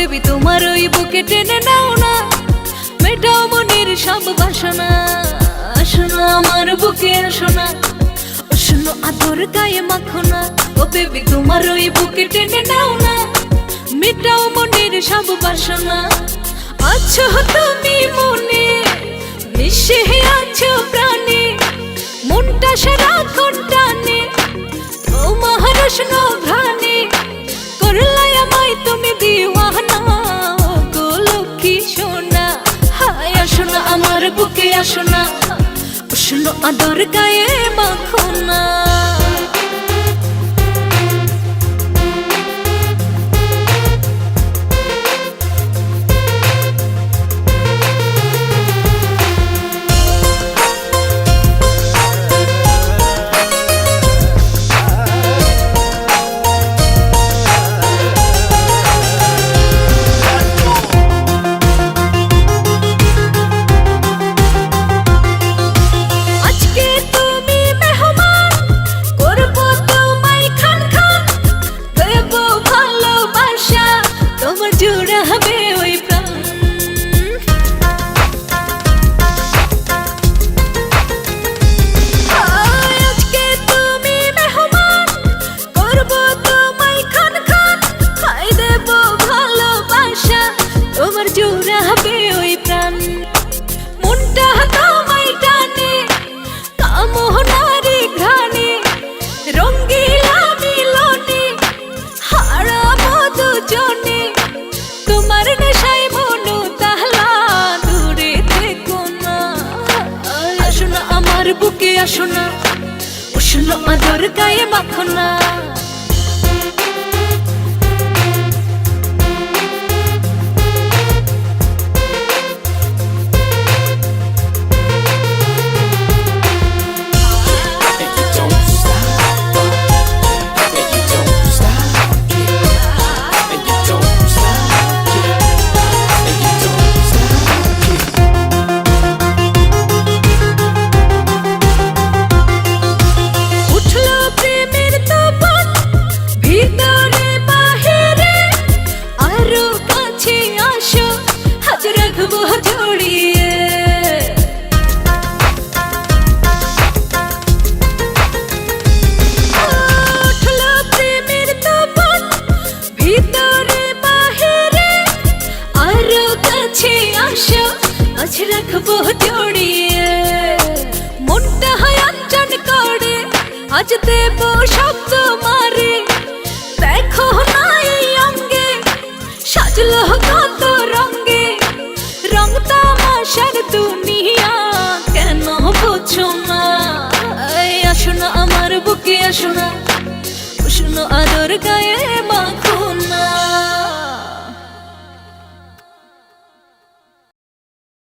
Baby তোমার ওই বুকে টেনে নাও না, মেটাও মনের সব বাসনা। আসো না আমার বুকে আসো না, উষ্ণ আদর গায়ে মাখো না। ও বেবি তোমার ওই বুকে টেনে নাও না, মেটাও মনের সব বাসনা। আছো তুমি মনে, মিশে আছো প্রাণে, মনটা সারাক্ষণ টানে তোমার উষ্ণ ঘ্রাণে। করলাই আমায় তুমি দিওয়ানা, গো লক্ষ্মী সোনা। হায় আসো না আমার বুকে আসো না, উষ্ণ আদর গায়ে মাখো না। বুকে আসো না, উষ্ণ আদর গায়ে মাখো না। রাখবো জড়িয়ে মনটা হয় অঞ্চন করে, আজ দেব শব্দ মারে। দেখো না এই অঙ্গে সাজলো কত রঙে, রং তামাশার দুনিয়া কেন বোঝো না। আসো না আমার বুকে আসো না, উষ্ণ আদর গায়ে